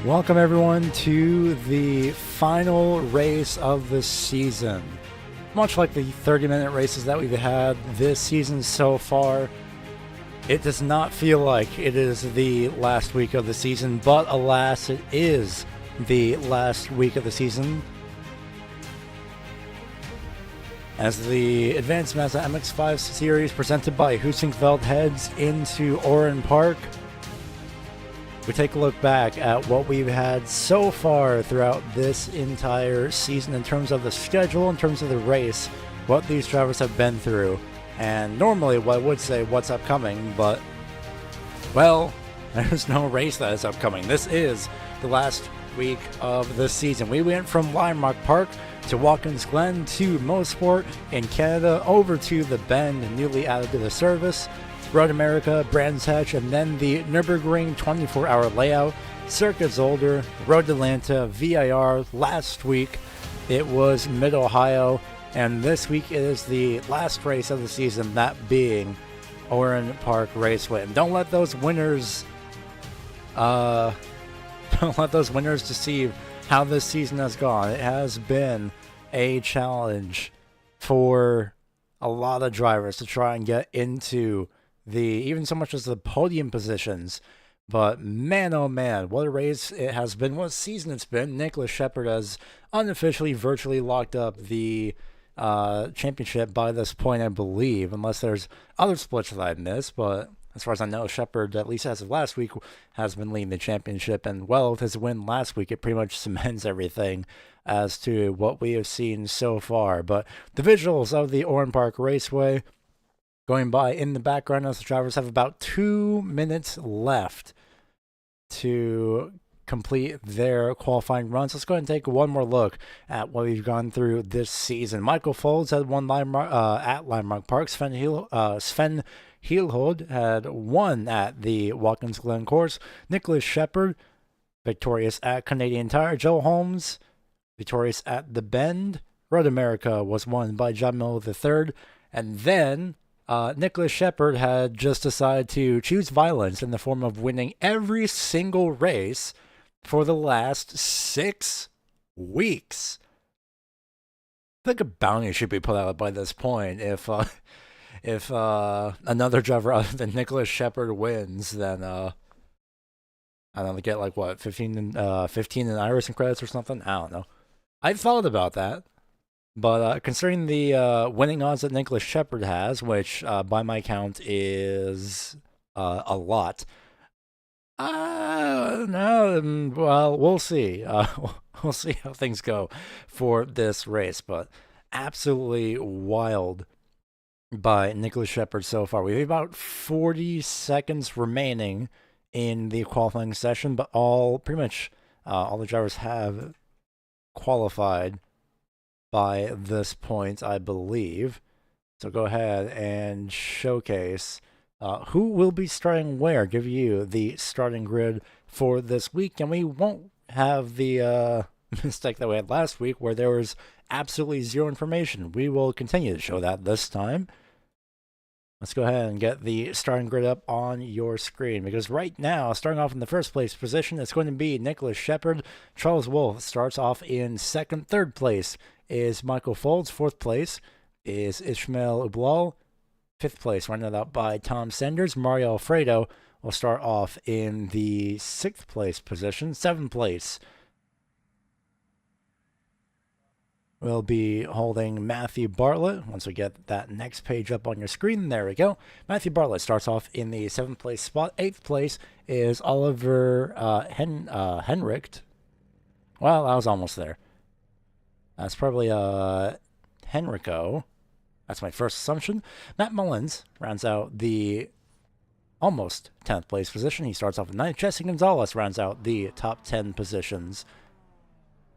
Welcome everyone to the final race of the season. Much like the 30-minute races that we've had this season so far, it does not feel like it is the last week of the season, but alas, it is the last week of the season. As the Advanced Mazda MX-5 series presented by Heusinkveld heads into Oran Park, we take a look back at what we've had so far throughout this entire season in terms of the schedule, in terms of the race, what these drivers have been through. And normally I would say what's upcoming, but, well, there's no race that is upcoming. This is the last week of the season. We went from Oran Park to Watkins Glen to Mosport in Canada, over to the Bend, newly added to the service, Road America, Brands Hatch, and then the Nürburgring 24-hour layout, Circuit Zolder, Road Atlanta, VIR. Last week it was Mid-Ohio, and this week it is the last race of the season, that being Oran Park Raceway. And don't let those winners deceive how this season has gone. It has been a challenge for a lot of drivers to try and get into even so much as the podium positions. But man, oh man, what a race it has been, what a season it's been. Nicholas Shepard has unofficially virtually locked up the championship by this point, I believe, unless there's other splits that I missed. But as far as I know, Shepard, at least as of last week, has been leading the championship. And well, with his win last week, it pretty much cements everything as to what we have seen so far. But the visuals of the Oran Park Raceway going by in the background as the drivers have about 2 minutes left to complete their qualifying runs. Let's go ahead and take one more look at what we've gone through this season. Michael Folds had won at Oran Park. Sven Hielhold had won at the Watkins Glen course. Nicholas Shepard, victorious at Canadian Tire. Joe Holmes, victorious at the Bend. Road America was won by John Miller III. And then Nicholas Shepard had just decided to choose violence in the form of winning every single race for the last 6 weeks. I think a bounty should be put out by this point. If another driver other than Nicholas Shepard wins, then I don't know, get like what, 15 in iRacing credits or something? I don't know. I thought about that. But considering the winning odds that Nicholas Shepard has, which by my count is a lot, no, well, we'll see. We'll see how things go for this race. But absolutely wild by Nicholas Shepard so far. We have about 40 seconds remaining in the qualifying session, but pretty much all the drivers have qualified by this point, I believe. So go ahead and showcase who will be starting where. Give you the starting grid for this week, and we won't have the mistake that we had last week where there was absolutely zero information. We will continue to show that this time. Let's go ahead and get the starting grid up on your screen, because right now, starting off in the first place position, it's going to be Nicholas Shepard. Charles Wolfe starts off in second. Third place is Michael Folds. Fourth place is Ishmael Ublal. Fifth place, rounded out by Tom Sanders. Mario Alfredo will start off in the sixth place position. Seventh place will be holding Matthew Bartlett. Once we get that next page up on your screen, there we go. Matthew Bartlett starts off in the 7th place spot. 8th place is Oliver Henricht. Well, I was almost there. That's probably Henrico. That's my first assumption. Matt Mullins rounds out the almost 10th place position. He starts off at 9th. Jesse Gonzalez rounds out the top 10 positions.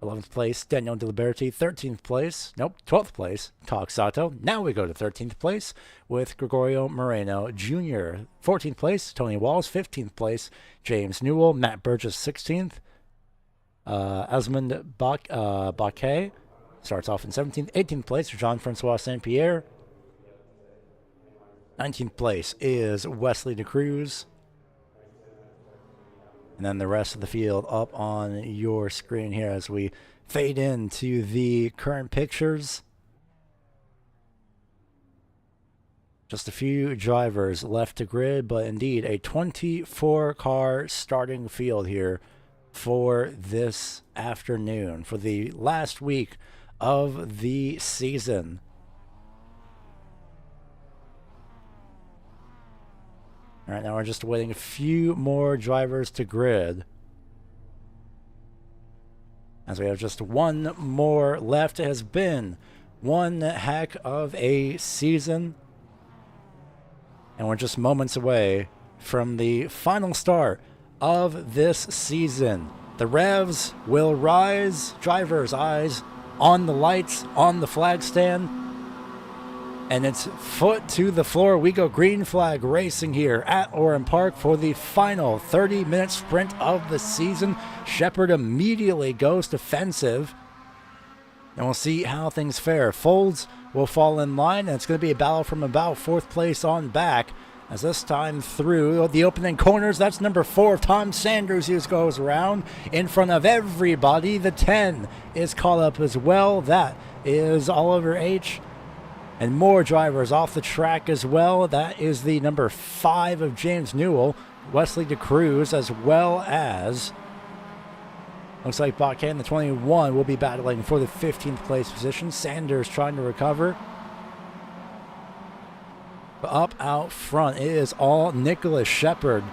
11th place, Daniel DeLiberti. 13th place, 12th place, Tak Sato. Now we go to 13th place with Gregorio Moreno Jr. 14th place, Tony Walls. 15th place, James Newell. Matt Burgess, 16th. Asmund Baquet starts off in 17th. 18th place, Jean-Francois Saint-Pierre. 19th place is Wesley DeCruz. And then the rest of the field up on your screen here as we fade into the current pictures. Just a few drivers left to grid, but indeed a 24-car starting field here for this afternoon, for the last week of the season. All right, now we're just waiting a few more drivers to grid, as we have just one more left. It has been one heck of a season, and we're just moments away from the final start of this season. The revs will rise, drivers' eyes on the lights, on the flag stand, and it's foot to the floor. We go green flag racing here at Oran Park for the final 30-minute sprint of the season. Shepard immediately goes defensive, and we'll see how things fare. Folds will fall in line, and it's going to be a battle from about 4th place on back, as this time through the opening corners, that's number 4, Tom Sanders, who goes around in front of everybody. The 10 is caught up as well. That is Oliver H. And more drivers off the track as well. That is the number 5 of James Newell, Wesley DeCruz, as well as, looks like Botcan, the 21, will be battling for the 15th place position. Sanders trying to recover. But up out front, it is all Nicholas Shepard.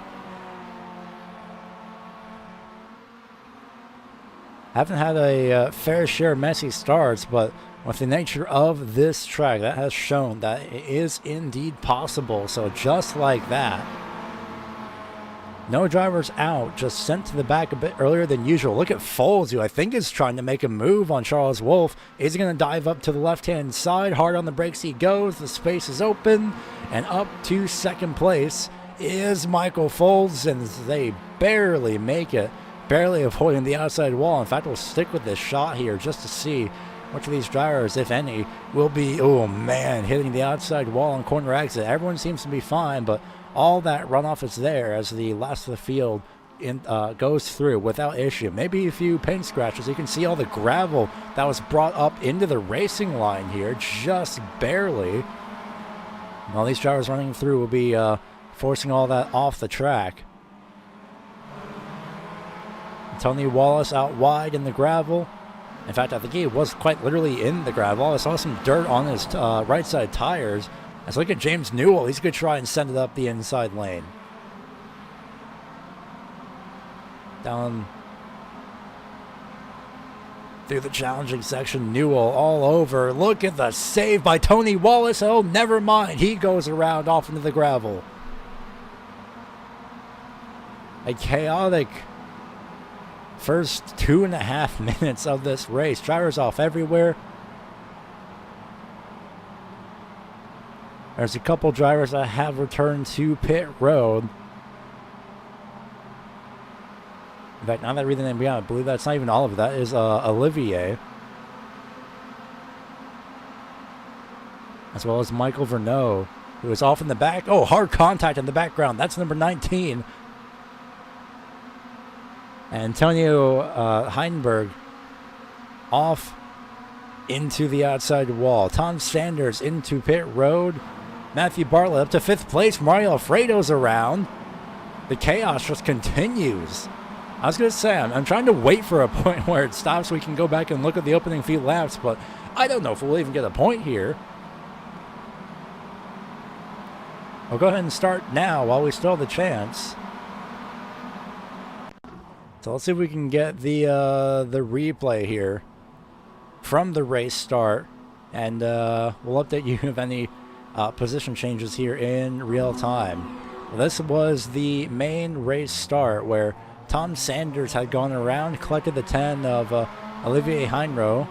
Haven't had a fair share of messy starts, but with the nature of this track, that has shown that it is indeed possible. So just like that, no drivers out, just sent to the back a bit earlier than usual. Look at Folds, who I think is trying to make a move on Charles Wolfe. Is going to dive up to the left-hand side. Hard on the brakes he goes. The space is open. And up to 2nd place is Michael Folds, and they barely make it. Barely avoiding the outside wall. In fact, we'll stick with this shot here just to see which of these drivers, if any, will be, oh man, hitting the outside wall on corner exit. Everyone seems to be fine, but all that runoff is there as the last of the field goes through without issue. Maybe a few paint scratches. You can see all the gravel that was brought up into the racing line here, just barely. And all these drivers running through will be forcing all that off the track. Tony Wallace out wide in the gravel. In fact, I think he was quite literally in the gravel. I saw some dirt on his right side tires. Let's look at James Newell. He's going to try and send it up the inside lane. Down through the challenging section, Newell all over. Look at the save by Tony Wallace. Oh, never mind. He goes around off into the gravel. A chaotic first 2.5 minutes of this race. Drivers off everywhere. There's a couple drivers that have returned to pit road. In fact, now that I read the name beyond, I believe that's not even Oliver. That is Olivier. As well as Michael Verneau, who is off in the back. Oh, hard contact in the background. That's number 19. Antonio Heinberg off into the outside wall. Tom Sanders into pit road. Matthew Bartlett up to 5th place. Mario Alfredo's around. The chaos just continues. I was going to say, I'm trying to wait for a point where it stops so we can go back and look at the opening few laps, but I don't know if we'll even get a point here. We'll go ahead and start now while we still have the chance. So let's see if we can get the replay here from the race start, and we'll update you if any position changes here in real time. Well, this was the main race start where Tom Sanders had gone around, collected the 10 of Olivier Heinrow.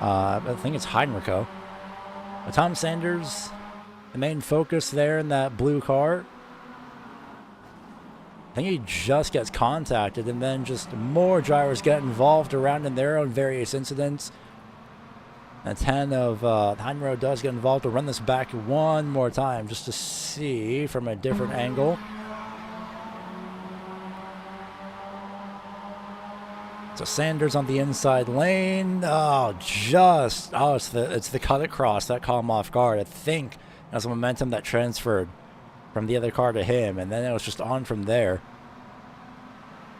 I think it's Heinricho. But Tom Sanders, the main focus there in that blue car. I think he just gets contacted, and then just more drivers get involved around in their own various incidents. And 10 of Heinrow does get involved. We'll run this back one more time just to see from a different angle. So Sanders on the inside lane. Oh, it's the cut across that caught him off guard. I think it was momentum that transferred from the other car to him, and then it was just on from there.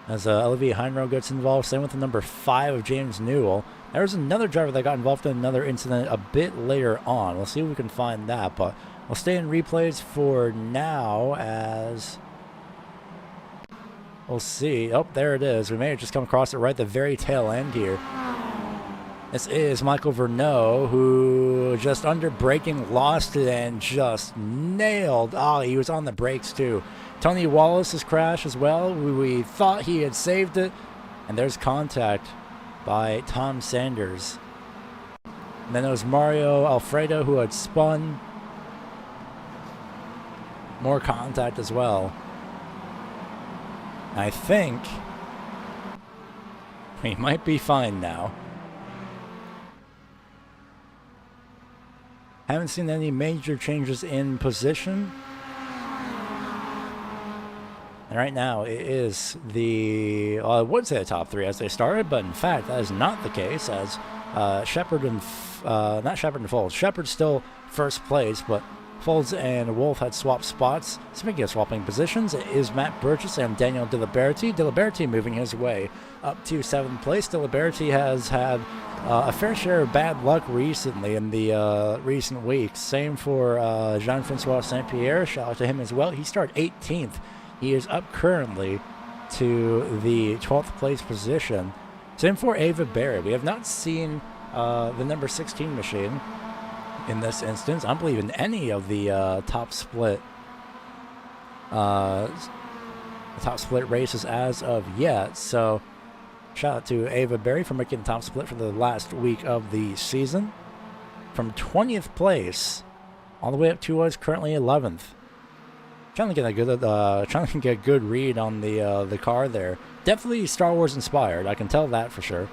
As Olivier Heinrow gets involved, same with the number 5 of James Newell. There was another driver that got involved in another incident a bit later on. We'll see if we can find that, but we'll stay in replays for now as we'll see. Oh, there it is. We may have just come across it right at the very tail end here. This is Michael Verneau, who just under braking lost it and just nailed. Oh, he was on the brakes too. Tony Wallace's crash as well. We thought he had saved it. And there's contact by Tom Sanders. And then it was Mario Alfredo who had spun. More contact as well. I think we might be fine now. Haven't seen any major changes in position. And right now, it is the, I would say the top 3 as they started, but in fact, that is not the case, as Shepard and, not Shepard and Folds. Shepard's still first place, but Folds and Wolf had swapped spots. Speaking of swapping positions, it is Matt Burgess and Daniel Diliberti. Diliberti moving his way up to 7th place. Diliberti has had a fair share of bad luck recently in the recent weeks. Same for Jean-Francois Saint-Pierre. Shout out to him as well. He started 18th. He is up currently to the 12th place position. Same for Ava Barry. We have not seen the number 16 machine in this instance. I don't believe in any of the top split races as of yet. So shout out to Ava Barry for making the top split for the last week of the season. From 20th place all the way up to what's currently 11th. Trying to get a good read on the car there. Definitely Star Wars inspired. I can tell that for sure.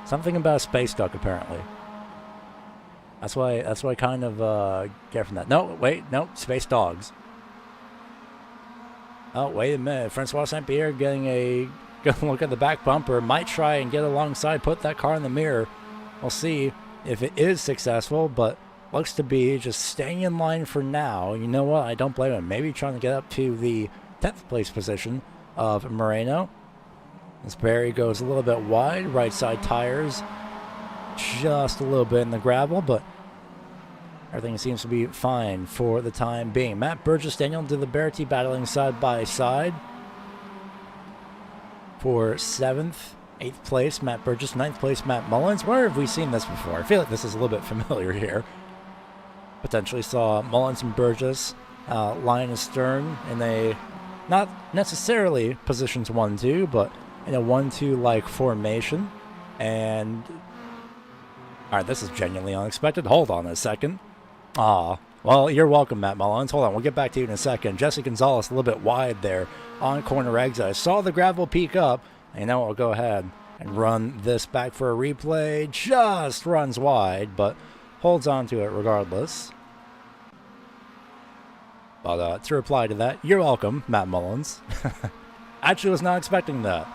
Something about a space duck apparently. That's why I kind of get from that. No, wait, no, space dogs. Oh, wait a minute. Francois Saint-Pierre getting a good look at the back bumper. Might try and get alongside, put that car in the mirror. We'll see if it is successful, but looks to be just staying in line for now. You know what? I don't blame him. Maybe trying to get up to the 10th place position of Moreno. As Barry goes a little bit wide, right side tires just a little bit in the gravel, but everything seems to be fine for the time being. Matt Burgess, Daniel Diliberti battling side by side for 7th, 8th place Matt Burgess, 9th place Matt Mullins. Where have we seen this before? I feel like this is a little bit familiar here. Potentially saw Mullins and Burgess line astern in a, not necessarily positions 1-2, but in a 1-2 like formation. And alright, this is genuinely unexpected. Hold on a second. Well, you're welcome, Matt Mullins. Hold on, we'll get back to you in a second. Jesse Gonzalez a little bit wide there on corner exit. I saw the gravel peak up, and now I'll go ahead and run this back for a replay. Just runs wide, but holds on to it regardless. But to reply to that, you're welcome, Matt Mullins. Actually was not expecting that.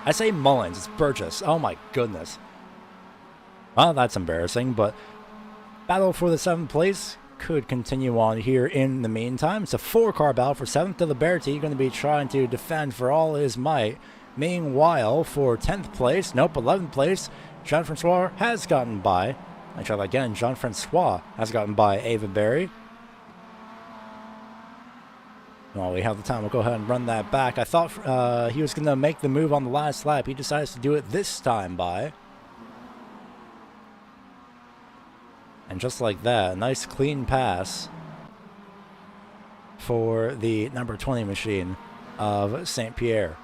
I say Mullins, it's Burgess. Oh my goodness. Well, that's embarrassing, but battle for the 7th place could continue on here in the meantime. It's a 4-car battle for 7th. Diliberti going to be trying to defend for all his might. Meanwhile, for 10th place, nope, 11th place, Jean-Francois has gotten by. I try that again. Jean-Francois has gotten by Ava Barry. While we have the time, we'll go ahead and run that back. I thought he was going to make the move on the last lap. He decides to do it this time by. And just like that, a nice clean pass for the number 20 machine of St. Pierre.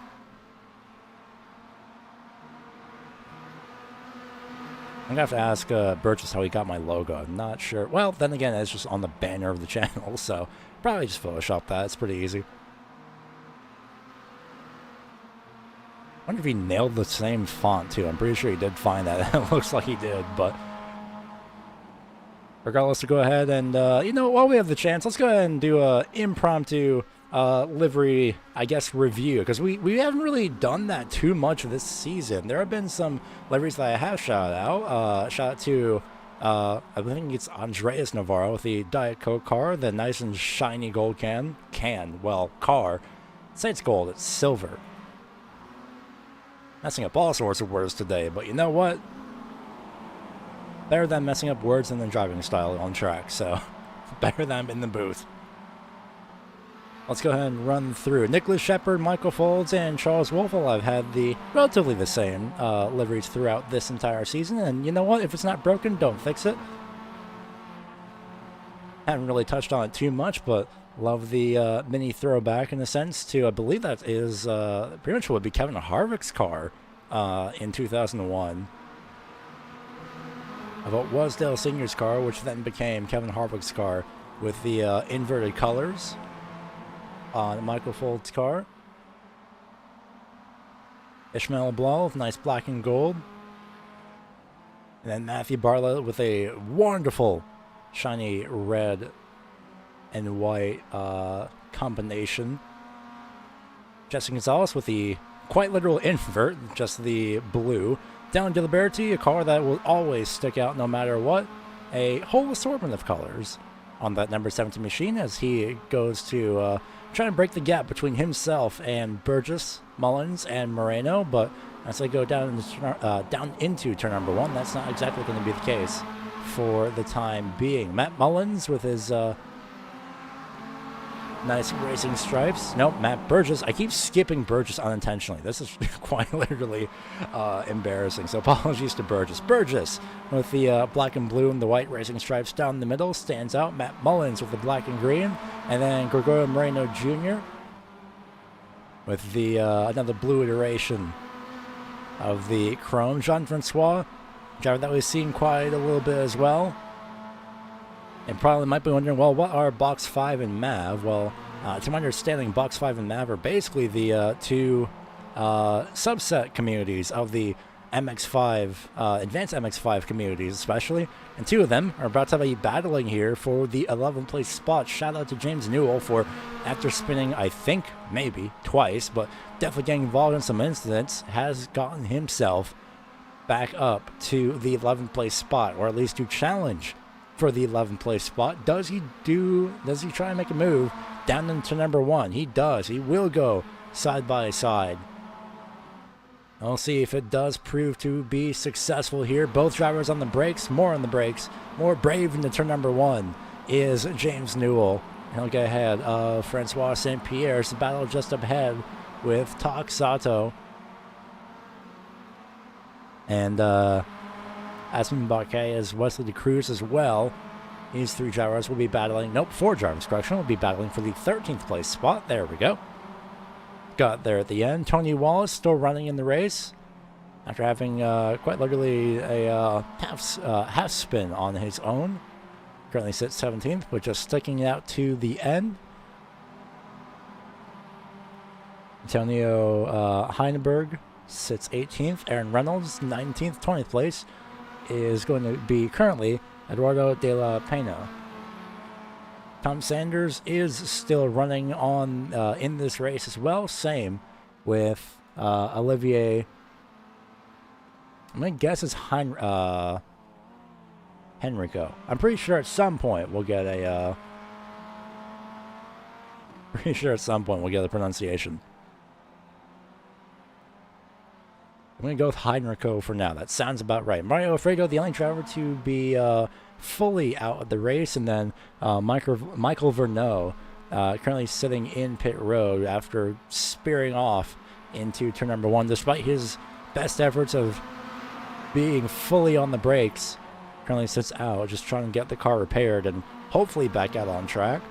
I'm going to have to ask Burgess how he got my logo. I'm not sure. Well, then again, it's just on the banner of the channel, so probably just Photoshop that. It's pretty easy. I wonder if he nailed the same font, too. I'm pretty sure he did find that. It looks like he did, but regardless, to go ahead and, you know, while we have the chance, let's go ahead and do a impromptu livery, I guess, review, because we haven't really done that too much this season. There have been some liveries that I have shouted out. Shout out to, I think it's Andreas Navarro with the Diet Coke car, the nice and shiny gold car. Say it's gold, it's silver. Messing up all sorts of words today, but you know what? Better than messing up words and then driving style on track, so better than I'm in the booth. Let's go ahead and run through. Nicholas Shepard, Michael Folds, and Charles Wolfel have had relatively the same liveries throughout this entire season, and you know what? If it's not broken, don't fix it. Haven't really touched on it too much, but love the mini throwback in a sense to, I believe that is pretty much what would be Kevin Harvick's car in 2001. Of what was Dale Sr.'s car, which then became Kevin Harvick's car with the inverted colors on Michael Folds' car. Ishmael Blau with nice black and gold. And then Matthew Bartlett with a wonderful shiny red and white combination. Jesse Gonzalez with the quite literal invert, just the blue. Down to Liberty, a car that will always stick out no matter what. A whole assortment of colors on that number 17 machine as he goes to try to break the gap between himself and Burgess, Mullins, and Moreno. But as they go down into turn number 1, that's not exactly going to be the case for the time being. Matt Mullins with his nice racing stripes. Nope, Matt Burgess. I keep skipping Burgess unintentionally. This is quite literally embarrassing. So apologies to Burgess. Burgess with the black and blue and the white racing stripes down the middle stands out. Matt Mullins with the black and green. And then Gregorio Moreno Jr. with the another blue iteration of the chrome. Jean-Francois, driver that we've seen quite a little bit as well. And probably might be wondering, well, what are Box 5 and MAV? Well, to my understanding, Box 5 and MAV are basically the two subset communities of the MX-5, advanced MX-5 communities especially. And two of them are about to be battling here for the 11th place spot. Shout out to James Newell for, after spinning, I think, maybe twice, but definitely getting involved in some incidents, has gotten himself back up to the 11th place spot, or at least to challenge for the 11th place spot. Does he try and make a move down into number 1? He does. He will go side by side. We'll see if it does prove to be successful here. Both drivers on the brakes, more brave into turn number 1 is James Newell. He'll get ahead of Francois St. Pierre's battle just up ahead with Tak Sato. And Aspen Baquet as Wesley DeCruz as well. These 3 drivers will be battling, 4 drivers, correction, will be battling for the 13th place spot. There we go. Got there at the end. Tony Wallace still running in the race after having quite literally a half spin on his own. Currently sits 17th, but just sticking it out to the end. Antonio Heineberg sits 18th. Aaron Reynolds, 19th. 20th place is going to be currently Eduardo de la Pena. Tom Sanders is still running on in this race as well. Same with Olivier. I'm going to guess it's Henrico. I'm pretty sure at some point we'll get a pronunciation. I'm going to go with Heinricho for now. That sounds about right. Mario Alfredo, the only driver to be fully out of the race. And then Michael Verneau, currently sitting in pit road after spearing off into turn number 1. Despite his best efforts of being fully on the brakes, currently sits out, just trying to get the car repaired and hopefully back out on track.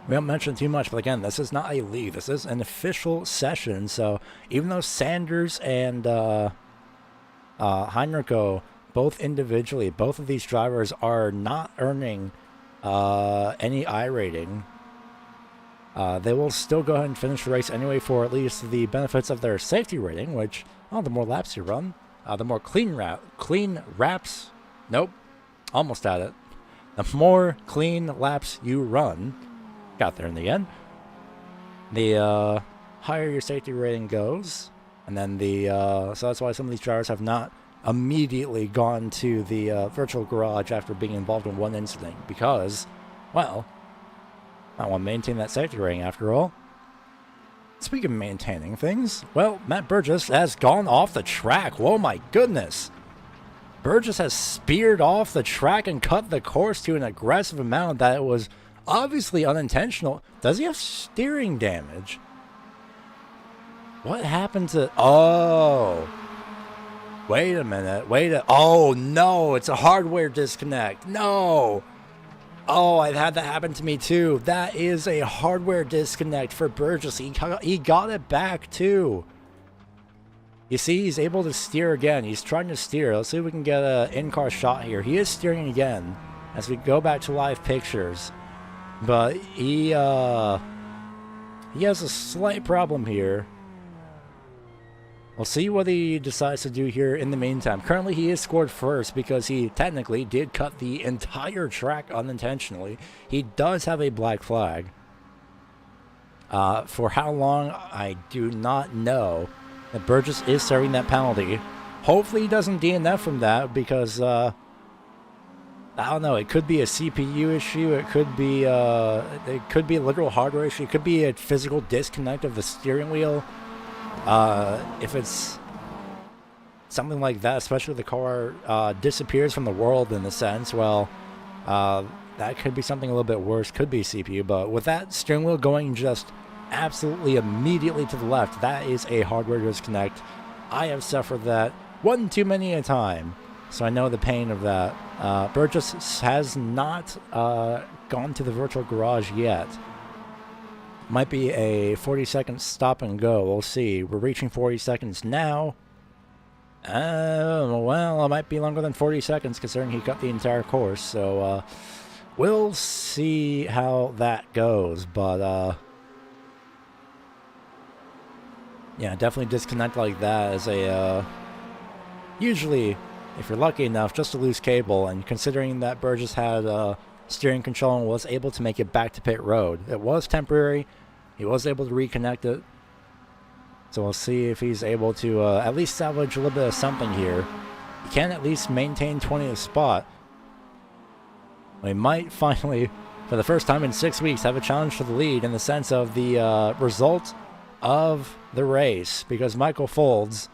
We haven't mentioned too much, but again, this is not a league. This is an official session. So even though Sanders and Heinricho, both individually, both of these drivers are not earning any iRating, they will still go ahead and finish the race anyway for at least the benefits of their safety rating, which, the more laps you run, the more clean laps, nope, almost at it. The more clean laps you run, got there in the end. The higher your safety rating goes, and then so that's why some of these drivers have not immediately gone to the virtual garage after being involved in one incident, because, well, I want to maintain that safety rating after all. Speaking of maintaining things, well, Matt Burgess has gone off the track. Whoa, my goodness. Burgess has speared off the track and cut the course to an aggressive amount that was obviously unintentional. Does he have steering damage? What happened to... Oh. Wait a minute. Oh, no. It's a hardware disconnect. No. Oh, I've had that happen to me too. That is a hardware disconnect for Burgess. He got it back too. You see, he's able to steer again. He's trying to steer. Let's see if we can get an in-car shot here. He is steering again as we go back to live pictures. But he has a slight problem here. We'll see what he decides to do here in the meantime. Currently, he is scored first because he technically did cut the entire track unintentionally. He does have a black flag. For how long, I do not know. That Burgess is serving that penalty. Hopefully, he doesn't DNF from that because, I don't know, it could be a CPU issue. It could be a literal hardware issue. It could be a physical disconnect of the steering wheel. If it's something like that, especially if the car disappears from the world in a sense, well, that could be something a little bit worse. Could be CPU, but with that steering wheel going just absolutely immediately to the left, that is a hardware disconnect. I have suffered that one too many a time, so I know the pain of that. Burgess has not gone to the virtual garage yet. Might be a 40-second stop and go. We'll see. We're reaching 40 seconds now. Well, it might be longer than 40 seconds considering he cut the entire course. So, we'll see how that goes. But, yeah, definitely disconnect like that is a, usually, if you're lucky enough, just a loose cable. And considering that Burgess had, steering control and was able to make it back to pit road. It was temporary. He was able to reconnect it. So we'll see if he's able to at least salvage a little bit of something here. He can at least maintain 20th spot. We might finally, for the first time in 6 weeks, have a challenge to the lead in the sense of the result of the race. Because Michael Folds,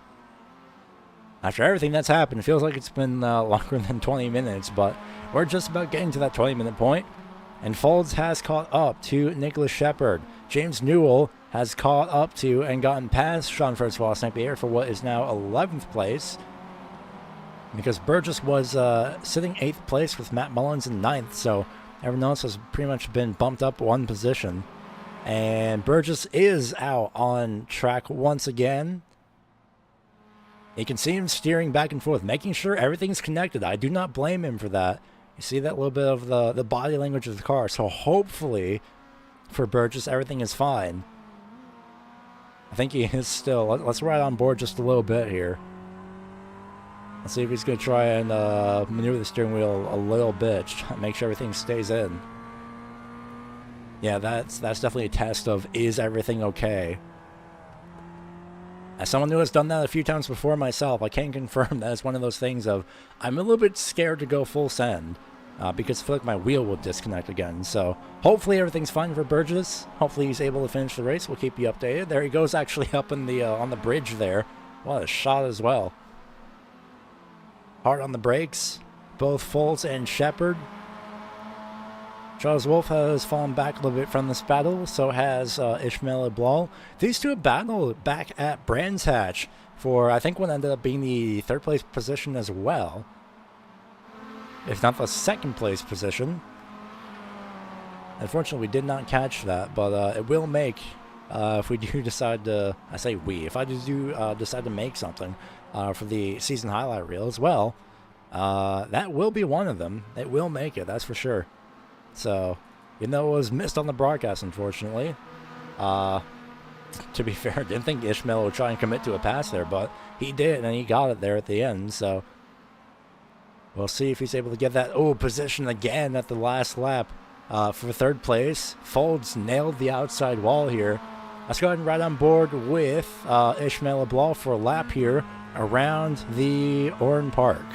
after everything that's happened, it feels like it's been longer than 20 minutes, but we're just about getting to that 20-minute point. And Folds has caught up to Nicholas Shepard. James Newell has caught up to and gotten past Jean-Francois St-Pierre for what is now 11th place. Because Burgess was sitting 8th place with Matt Mullins in 9th, so everyone else has pretty much been bumped up one position. And Burgess is out on track once again. You can see him steering back and forth, making sure everything's connected. I do not blame him for that. You see that little bit of the body language of the car. So hopefully for Burgess, everything is fine. I think he is still. Let's ride on board just a little bit here. Let's see if he's going to try and maneuver the steering wheel a little bit. Make sure everything stays in. Yeah, that's definitely a test of, is everything okay? As someone who has done that a few times before myself, I can confirm that it's one of those things of, I'm a little bit scared to go full send, because I feel like my wheel will disconnect again. So hopefully everything's fine for Burgess. Hopefully he's able to finish the race. We'll keep you updated. There he goes, actually up in the on the bridge there. What a shot as well. Hard on the brakes, both Folds and Shepard. Charles Wolf has fallen back a little bit from this battle, so has Ishmael Eblal. These two have battled back at Brands Hatch for, I think, what ended up being the third place position as well, if not the second place position. Unfortunately, we did not catch that, but it will make, if we do decide to, I say we, if I do decide to make something for the season highlight reel as well, that will be one of them. It will make it, that's for sure. So, even though it was missed on the broadcast, unfortunately, to be fair, I didn't think Ishmael would try and commit to a pass there, but he did, and he got it there at the end, so we'll see if he's able to get that, position again at the last lap. for third place. Folds nailed the outside wall here. Let's go ahead and ride on board with Ishmael Abloh for a lap here around the Oran Park.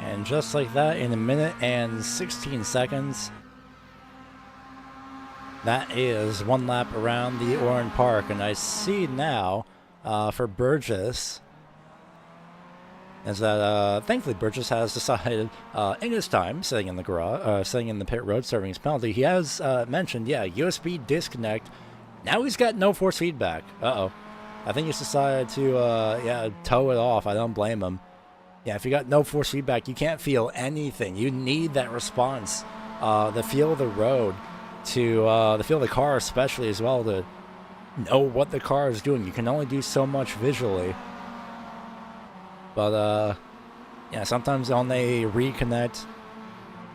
And just like that, in a minute and 16 seconds, that is one lap around the Oran Park. And I see now for Burgess is that thankfully Burgess has decided in his time sitting in the garage, sitting in the pit road serving his penalty, he has mentioned, yeah, USB disconnect. Now he's got no force feedback. Uh-oh. I think he's decided to tow it off. I don't blame him. Yeah, if you got no force feedback, you can't feel anything. You need that response, the feel of the road, to the feel of the car especially as well, to know what the car is doing. You can only do so much visually. But, yeah, sometimes on a reconnect,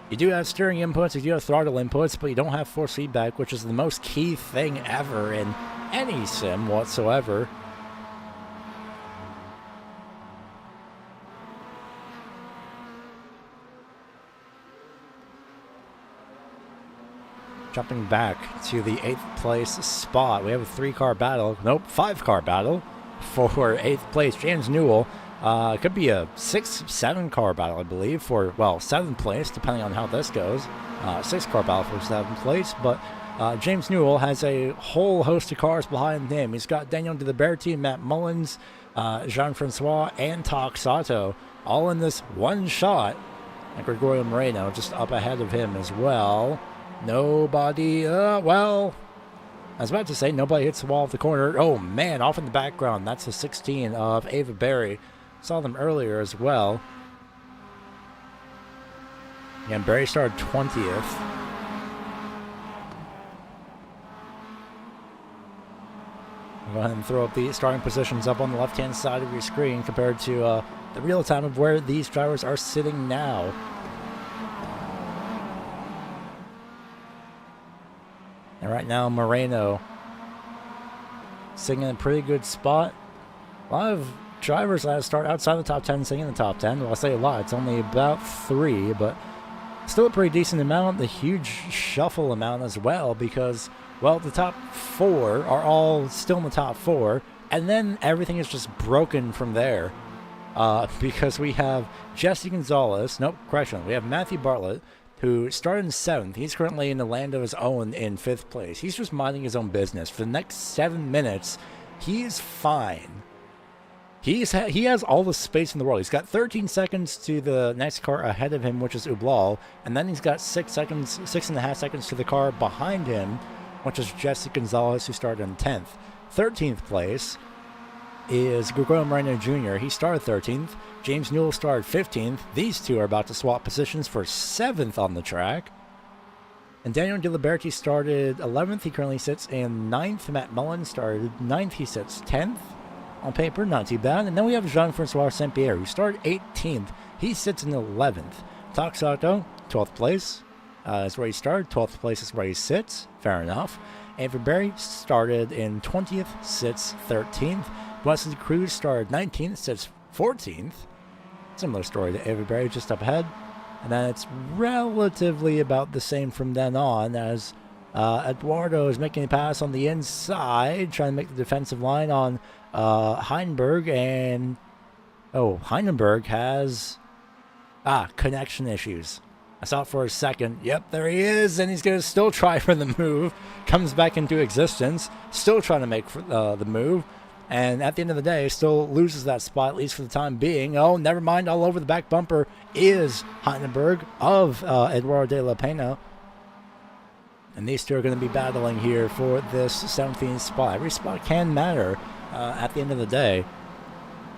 you do have steering inputs, you do have throttle inputs, but you don't have force feedback, which is the most key thing ever in any sim whatsoever. Jumping back to the 8th place spot, we have a 3-car battle. Nope, 5-car battle for 8th place. James Newell. It could be a 6-7-car battle, I believe, for, well, 7th place, depending on how this goes. 6-car battle for 7th place, but James Newell has a whole host of cars behind him. He's got Daniel Diliberti, Matt Mullins, Jean-Francois, and Tak Sato, all in this one shot. And Gregorio Moreno just up ahead of him as well. Nobody, well, I was about to say nobody hits the wall of the corner. Oh, man, off in the background. That's the 16 of Ava Berry. Saw them earlier as well. Yeah, Berry started 20th. Go ahead and throw up the starting positions up on the left-hand side of your screen compared to the real time of where these drivers are sitting now. And right now, Moreno sitting in a pretty good spot. A lot of drivers that start outside the top 10 sitting in the top 10. Well, I say a lot. It's only about 3, but still a pretty decent amount. The huge shuffle amount as well because, well, the top 4 are all still in the top 4. And then everything is just broken from there. Because we have Jesse Gonzalez. Nope, correction. We have Matthew Bartlett, who started in 7th. He's currently in a land of his own in 5th place. He's just minding his own business. For the next 7 minutes, he is fine. He has all the space in the world. He's got 13 seconds to the next car ahead of him, which is Ublau, and then he's got 6.5 seconds to the car behind him, which is Jesse Gonzalez, who started in 10th. 13th place is Gregorio Moreno Jr. He started 13th. James Newell started 15th. These two are about to swap positions for 7th on the track. And Daniel Diliberti started 11th. He currently sits in 9th. Matt Mullen started 9th. He sits 10th. On paper, not too bad. And then we have Jean-Francois Saint-Pierre, who started 18th. He sits in 11th. Tak Sato, 12th place. Is where he started. 12th place is where he sits. Fair enough. Avery Berry started in 20th, sits 13th. Wesley Cruz started 19th, sits 14th. Similar story to Avery Berry, just up ahead. And then it's relatively about the same from then on as Eduardo is making a pass on the inside, trying to make the defensive line on Heinberg, and Heinenberg has connection issues. I saw it for a second. Yep, there he is, and he's going to still try for the move. Comes back into existence, still trying to make the move, and at the end of the day, still loses that spot, at least for the time being. Oh, never mind, all over the back bumper is Heinenberg of Eduardo de la Pena. And these two are going to be battling here for this 17th spot. Every spot can matter at the end of the day,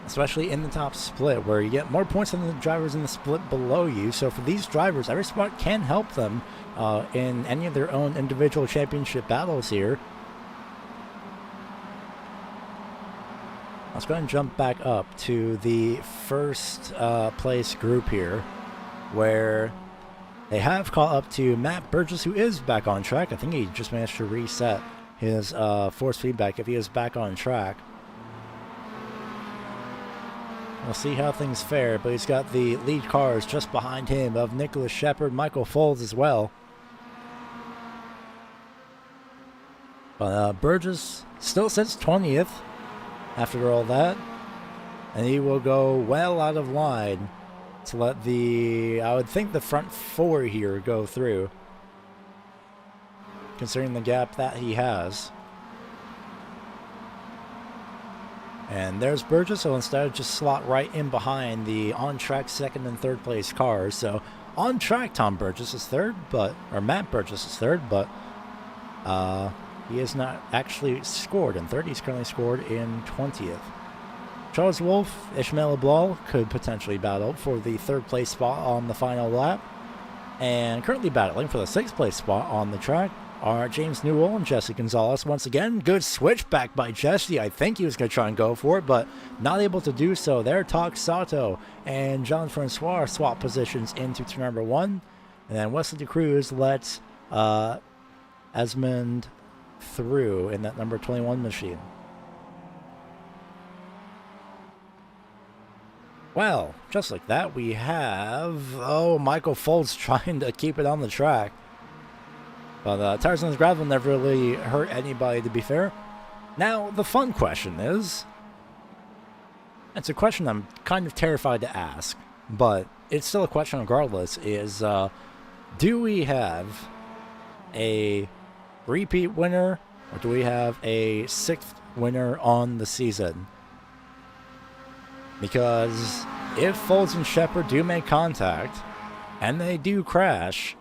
especially in the top split, where you get more points than the drivers in the split below you. So for these drivers, every spot can help them in any of their own individual championship battles here. Let's go ahead and jump back up to the first place group here, where they have caught up to Matt Burgess, who is back on track. I think he just managed to reset his force feedback if he is back on track. We'll see how things fare, but he's got the lead cars just behind him of Nicholas Shepard, Michael Folds as well. But Burgess still sits 20th after all that, and he will go well out of line to let I would think the front four here go through, considering the gap that he has. And there's Burgess, so instead just slot right in behind the on-track second and third place cars. So on track, Tom Burgess is third, Matt Burgess is third, but he has not actually scored in third. He's currently scored in 20th. Charles Wolf, Ishmael Ablal could potentially battle for the third place spot on the final lap. And currently battling for the sixth place spot on the track are James Newell and Jesse Gonzalez. Once again, good switchback by Jesse. I think he was going to try and go for it, but not able to do so. There, Tak Sato and John Francois swap positions into turn number one. And then Wesley DeCruz lets Esmond through in that number 21 machine. Well, just like that, we have, Michael Folds trying to keep it on the track. But tires on his gravel never really hurt anybody, to be fair. Now, the fun question is, it's a question I'm kind of terrified to ask, but it's still a question regardless, is do we have a repeat winner, or do we have a sixth winner on the season? Because if Folds and Shepard do make contact, and they do crash,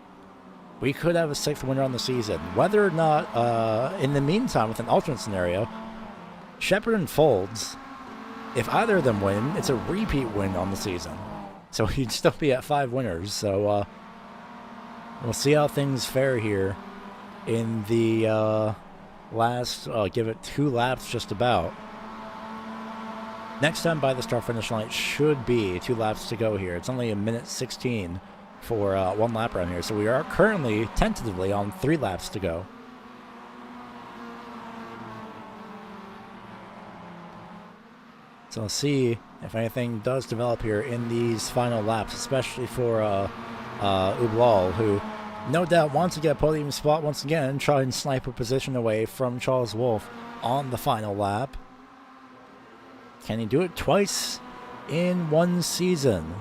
we could have a sixth winner on the season. Whether or not, in the meantime, with an alternate scenario, Shepard and Folds, if either of them win, it's a repeat win on the season. So he'd still be at 5 winners. So we'll see how things fare here in the last, give it 2 laps just about. Next time by the start-finish line should be 2 laps to go here. It's only a minute 16 for 1 lap around here. So we are currently, tentatively, on 3 laps to go. So we'll see if anything does develop here in these final laps, especially for Ublal, who no doubt wants to get a podium spot once again, try and snipe a position away from Charles Wolf on the final lap. Can he do it twice in 1 season?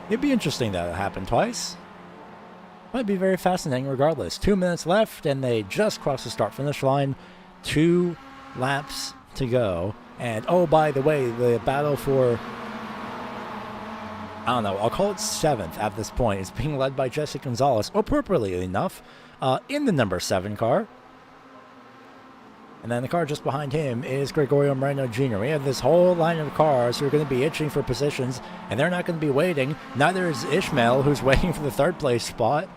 It'd be interesting that it happened twice. Might be very fascinating regardless. 2 minutes left, and they just crossed the start-finish line. 2 laps to go. And, oh, by the way, the battle for, I don't know, I'll call it 7th at this point. It's being led by Jesse Gonzalez, appropriately enough, in the number 7 car. And then the car just behind him is Gregorio Moreno Jr. We have this whole line of cars who are going to be itching for positions, and they're not going to be waiting. Neither is Ishmael, who's waiting for the 3rd place spot.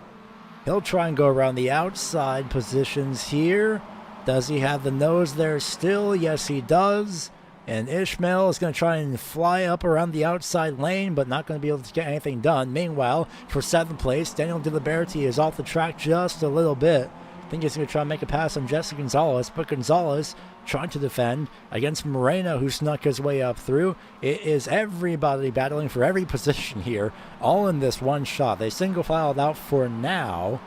He'll try and go around the outside positions here. Does he have the nose there still? Yes, he does. And Ishmael is going to try and fly up around the outside lane, but not going to be able to get anything done. Meanwhile, for 7th place, Daniel De Liberty is off the track just a little bit. I think he's going to try and make a pass on Jesse Gonzalez, but Gonzalez trying to defend against Moreno, who snuck his way up through. It is everybody battling for every position here, all in this one shot. They single filed out for now.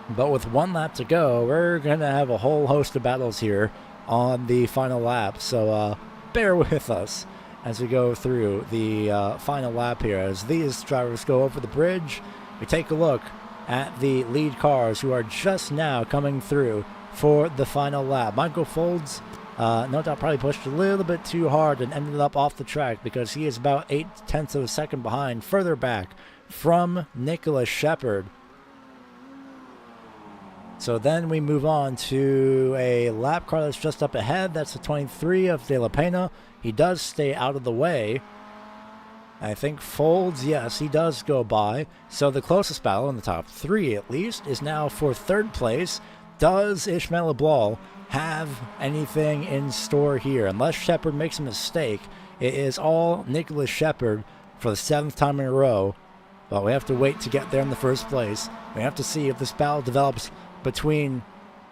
But with 1 lap to go, we're going to have a whole host of battles here on the final lap. So bear with us as we go through the final lap here. As these drivers go over the bridge, we take a look at the lead cars who are just now coming through for the final lap. Michael Folds, no doubt, probably pushed a little bit too hard and ended up off the track because he is about 0.8 of a second behind, further back from Nicholas Shepard. So then we move on to a lap car that's just up ahead. That's the 23 of De La Pena. He does stay out of the way. I think Folds, yes, he does go by. So the closest battle in the top 3, at least, is now for 3rd place. Does Ishmael Leblanc have anything in store here? Unless Shepard makes a mistake, it is all Nicholas Shepard for the 7th time in a row. But we have to wait to get there in the first place. We have to see if this battle develops between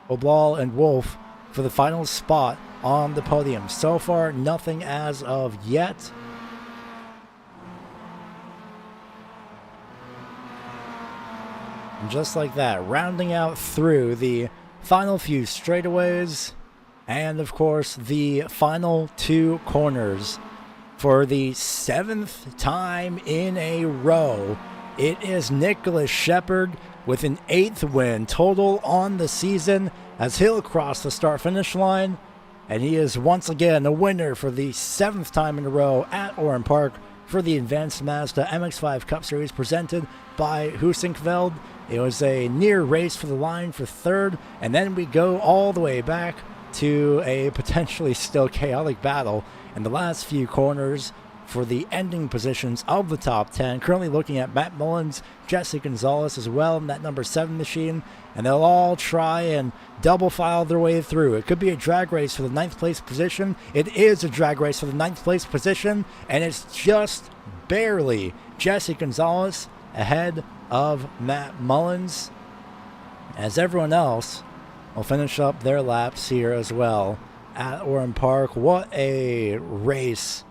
Leblanc and Wolf for the final spot on the podium. So far, nothing as of yet. And just like that, rounding out through the final few straightaways and, of course, the final 2 corners for the 7th time in a row. It is Nicholas Shepard with an 8th win total on the season as he'll cross the start-finish line. And he is once again a winner for the 7th time in a row at Oran Park for the Advanced Mazda MX-5 Cup Series presented by Heusinkveld. It was a near race for the line for 3rd, and then we go all the way back to a potentially still chaotic battle in the last few corners for the ending positions of the top 10. Currently looking at Matt Mullins, Jesse Gonzalez as well in that number 7 machine, and they'll all try and double file their way through. It could be a drag race for the 9th place position. It is a drag race for the 9th place position, and it's just barely Jesse Gonzalez ahead of Matt Mullins, as everyone else will finish up their laps here as well at Oran Park. What a race.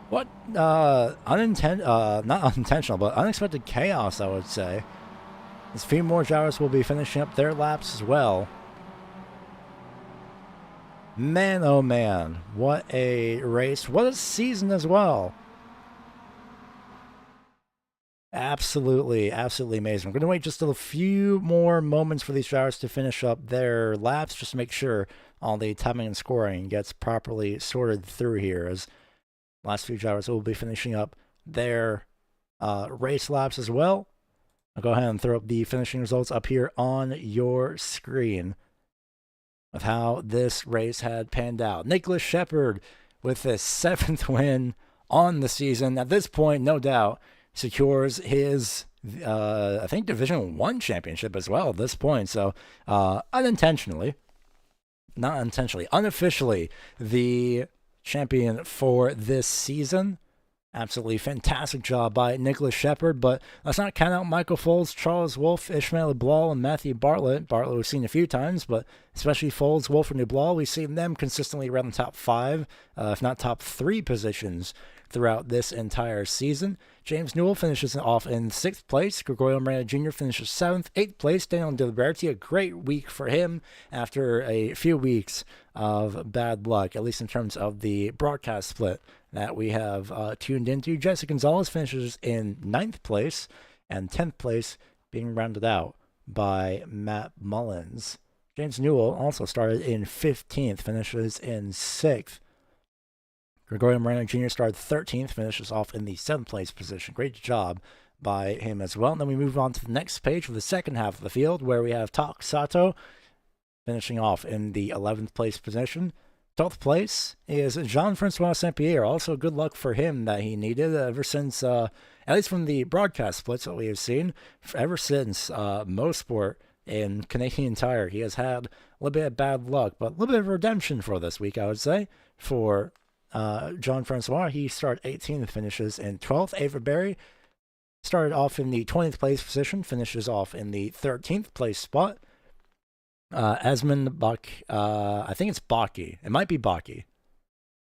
What not unintentional, but unexpected chaos, I would say. As a few more drivers will be finishing up their laps as well. Man, oh man, what a race. What a season as well. Absolutely, absolutely amazing. We're going to wait just a few more moments for these drivers to finish up their laps, just to make sure all the timing and scoring gets properly sorted through here, as last few drivers will be finishing up their race laps as well. I'll go ahead and throw up the finishing results up here on your screen of how this race had panned out. Nicholas Shepard with his 7th win on the season. At this point, no doubt, secures his, I think, Division 1 championship as well at this point. So, unofficially, the champion for this season. Absolutely fantastic job by Nicholas Shepard, but let's not count out Michael Folds, Charles Wolf, Ishmael Leblanc, and Matthew Bartlett. Bartlett we've seen a few times, but especially Folds, Wolf, and Leblanc, we've seen them consistently around the top 5, if not top 3 positions throughout this entire season. James Newell finishes off in 6th place. Gregorio Moreno Jr. finishes 7th. 8th place, Daniel Diliberti. A great week for him after a few weeks of bad luck, at least in terms of the broadcast split that we have tuned into. Jesse Gonzalez finishes in 9th place, and 10th place being rounded out by Matt Mullins. James Newell also started in 15th, finishes in 6th. Gregorio Moreno Jr. started 13th, finishes off in the 7th place position. Great job by him as well. And then we move on to the next page for the second half of the field, where we have Tak Sato finishing off in the 11th place position. 12th place is Jean-Francois Saint-Pierre. Also good luck for him that he needed ever since, at least from the broadcast splits that we have seen, ever since Mosport in Canadian Tire, he has had a little bit of bad luck, but a little bit of redemption for this week, I would say, for Jean-Francois. He started 18th, finishes in 12th. Ava Berry started off in the 20th place position, finishes off in the 13th place spot. Asmund Bach, I think it's Baki. It might be Baki.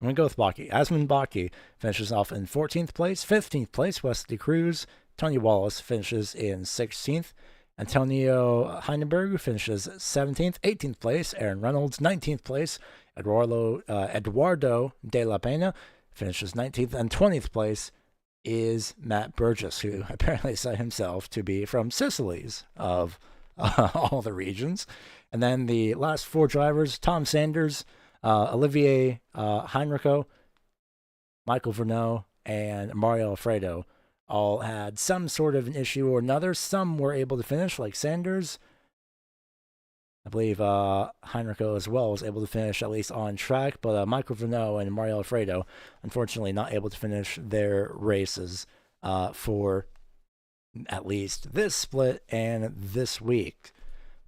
I'm going to go with Baki. Asmund Baki finishes off in 14th place. 15th place, Wesley Cruz. Tony Wallace finishes in 16th. Antonio Heinenberg finishes 17th, 18th place. Aaron Reynolds, 19th place. Eduardo De La Pena finishes 19th, and 20th place is Matt Burgess, who apparently said himself to be from Sicily's of all the regions. And then the last four drivers, Tom Sanders, Olivier Heinricho, Michael Vernot, and Mario Alfredo all had some sort of an issue or another. Some were able to finish, like Sanders. I believe Heinricho as well was able to finish at least on track, but Michael Vernot and Mario Alfredo, unfortunately, not able to finish their races for at least this split and this week.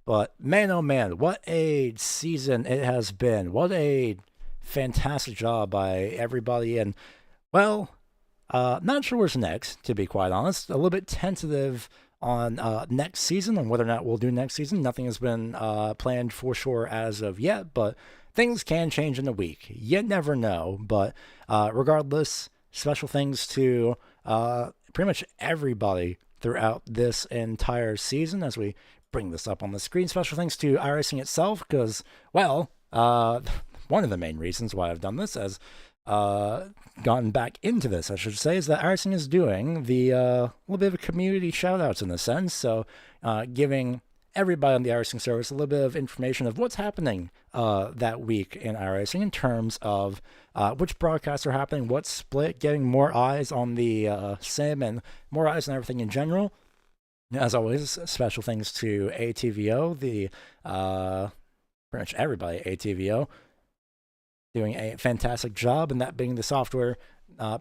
But man, oh man, what a season it has been. What a fantastic job by everybody. And, well, not sure what's next, to be quite honest. A little bit tentative on next season, on whether or not we'll do next season. Nothing has been planned for sure as of yet, but things can change in a week. You never know. But regardless, special thanks to pretty much everybody throughout this entire season as we bring this up on the screen. Special thanks to iRacing itself because, well, one of the main reasons why I've done this as gotten back into this, I should say, is that iRacing is doing the little bit of a community shout-outs in a sense. So giving everybody on the iRacing service a little bit of information of what's happening that week in iRacing in terms of which broadcasts are happening, what's split, getting more eyes on the sim and more eyes on everything in general. As always, special thanks to ATVO, the pretty much everybody at ATVO, doing a fantastic job, and that being the software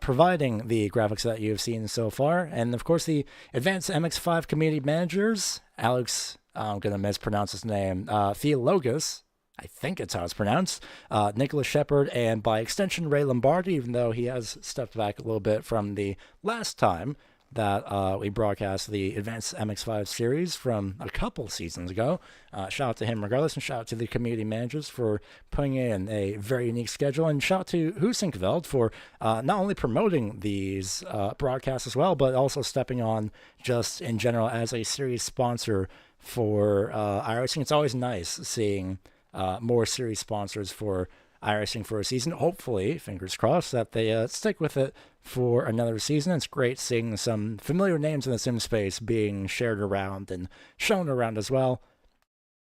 providing the graphics that you've seen so far. And of course, the advanced MX-5 community managers, Alex, I'm going to mispronounce his name, Theologos, I think it's how it's pronounced, Nicholas Shepard, and by extension, Ray Lombardi, even though he has stepped back a little bit from the last time that we broadcast the Advanced MX-5 series from a couple seasons ago. Shout out to him regardless, and shout out to the community managers for putting in a very unique schedule, and shout out to Heusinkveld for not only promoting these broadcasts as well, but also stepping on just in general as a series sponsor for iRacing. It's always nice seeing more series sponsors for iRacing for a season. Hopefully, fingers crossed, that they stick with it for another season. It's great seeing some familiar names in the sim space being shared around and shown around as well.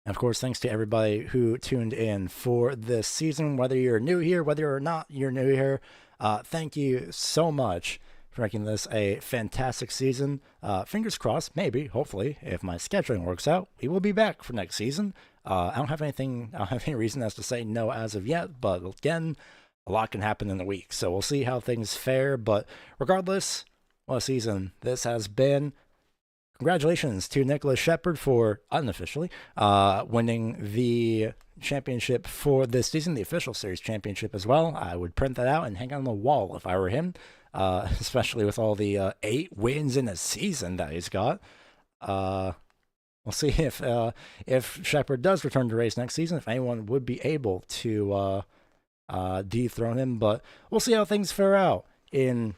And of course, thanks to everybody who tuned in for this season, whether you're new here, whether or not you're new here. Thank you so much for making this a fantastic season. Fingers crossed, maybe, hopefully, if my scheduling works out, we will be back for next season. I don't have any reason as to say no as of yet, but again, a lot can happen in a week, so we'll see how things fare. But regardless, what a season this has been. Congratulations to Nicholas Shepard for, unofficially, winning the championship for this season, the official series championship as well. I would print that out and hang it on the wall if I were him, especially with all the 8 wins in a season that he's got. We'll see if Shepard does return to race next season, if anyone would be able to dethrone him. But we'll see how things fare out in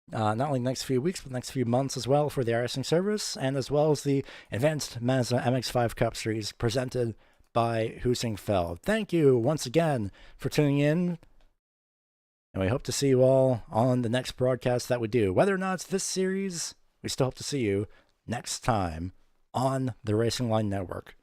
not only the next few weeks, but the next few months as well for the iRacing service, and as well as the Advanced Mazda MX-5 Cup Series presented by Heusinkveld. Thank you once again for tuning in, and we hope to see you all on the next broadcast that we do. Whether or not it's this series, we still hope to see you next time on the Racing Line Network.